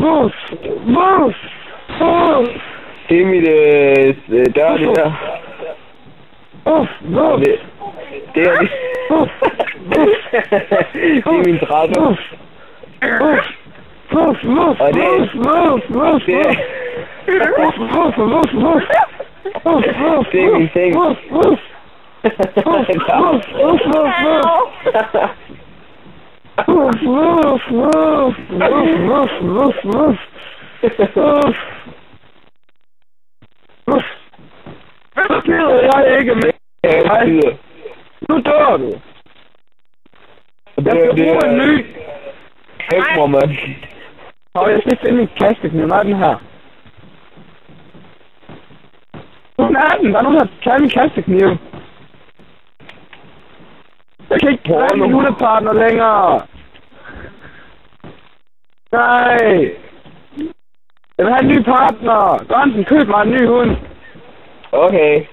Wuff! Wuff! Wuff! Det er mit dør, det der. Wuff! Wuff! Det er det. Wuff! Det er min trappe. Wuff! Wuff! Wuff! Wuff! Og det er... Wuff! Wuff! Det er... Wuff! Wuff! Wuff! Wuff! Wuff! Wuff! Det er min seng. Wuff! Wuff! Wuff! Wuff! Wuff! Wuff! Wuff! Wuff! Wuff! Wuff! Wuff! Wuff! Wuff! Wuff! Så gider jeg ikke mere. Ja, Nu dør du. Jeg skal bruge en ny. Hæk mig, mand. Og jeg skal finde min kastekniv. Hvad er den her? Hvor er den? Der er nogen, der har taget min kastekniv. Jeg kan ikke bruge min hundepartner længere. Nej. Jeg vil have en ny partner. Grønsen, køb mig en ny hund. Okay.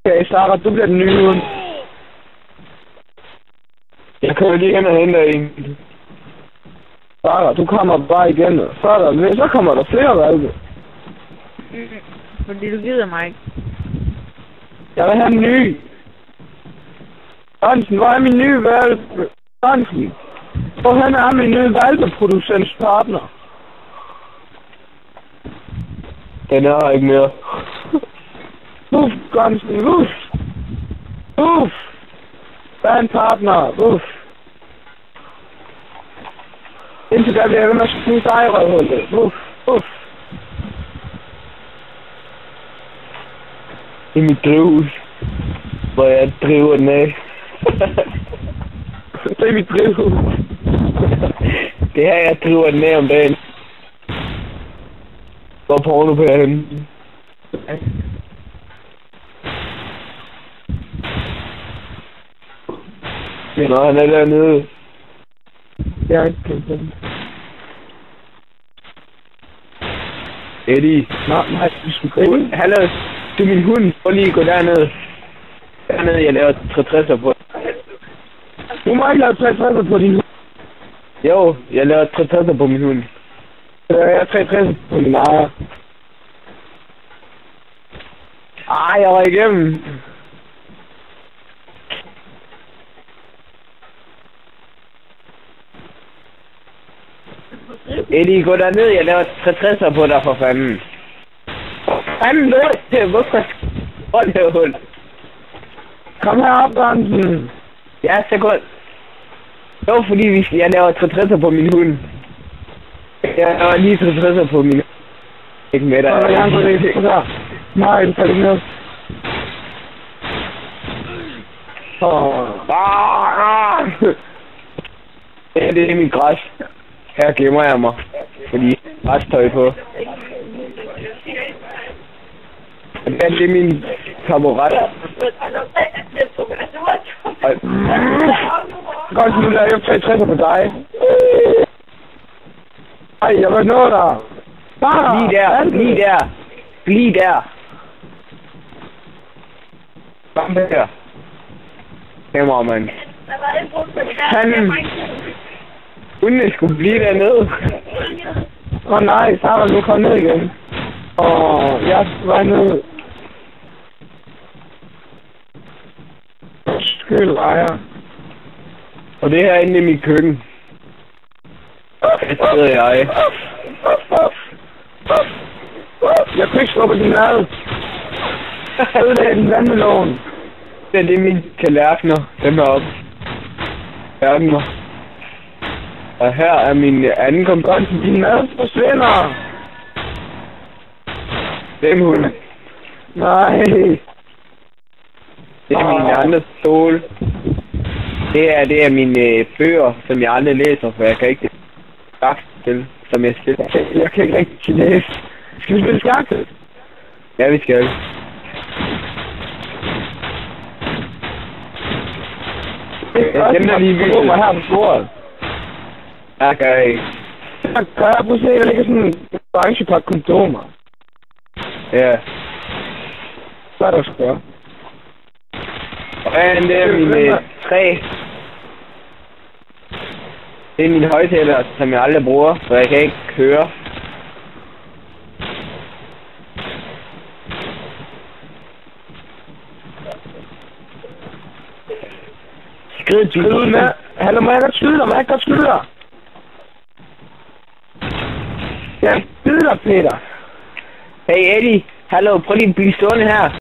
Okay, Sarah, du bliver den nye hund. Jeg kører lige hen og henter en. Sarah, du kommer bare igen. Så kommer der flere valpe. Fordi du gider mig ikke. Jeg vil have en ny. Grønsen, hvor er min nye valpe? Grønsen, hvor han er min nye valpeproducents partner? Den er ikke mere. Uff, Grønsen, uff. Uff. Der er en partner, uff. Indtil der bliver jeg ved med at skyde dig i røvhullet. Uff, uff. I mit drivhus, hvor jeg driver den af. Det er mit drivhus. Det her, jeg driver den af om dagen. Hvor er porno på henne? Nå, han er dernede. Jeg er ikke kendt den. Eddie. Nej, du skulle gå. Hallo, du er min hund. Prøv lige at gå derned. Dernede, jeg laver 360'er på. Du må ikke lave 360'er på din hund. Jo, jeg laver 360'er på min hund. Jeg er 360'er på din ejer. Jeg var igennem. Eddie, gå derned, jeg laver 360'er på dig for fanden. Fanden lort, hvorfor? Hold det hul. Kom herop, Grønsen. Ja, sekund. Jo, fordi jeg laver 360'er på min hund. Jeg laver lige 360'er på min hund. Ikke med dig. Jeg går det der. Nej, det falder ned. Ja, det er mit græs. Her gemmer jeg mig, fordi græstøj på. Det er min taburet. Godt, nu lader jeg 360'er på dig. Ej, jeg vil nå dig. Lige der, lige der. Lige der. Kom her. Kamera, mand. Hunden skulle blive dernede. Nej, Sarah, nu kom ned igen. Jeg var ned. Skyld, ejer. Og det her inde i mit køkken. Her sidder jeg. Jeg kunne ikke slå på din mad. Jeg ødelagde den vandmelon. Det er mine tallerkener. Dem heroppe. Tallerkener. Og her er min anden komponent. Din mad forsvinder. Dem hunde. Nej. Det er mine andre stol. Det er mine bøger, som jeg aldrig læser, for jeg kan ikke skak til, som jeg selv. Jeg kan ikke rigtig læse. Skal vi spille skak? Ja, vi skal. Jeg glemmer lige vildt. Jeg her på bordet. Ja, gør jeg ikke. Gør jeg, prøv at se, der ligger sådan en orange pakke kondomer. Ja. Hvad er der skal gøre? Og det er mine 3. Det er min højtaler, som jeg aldrig bruger, så jeg kan ikke høre. Skriv ud med. Hallo, må jeg godt skyde dig? Ja, skyde dig, Peter. Hey Eddie, hallo, prøv lige at blive stående her.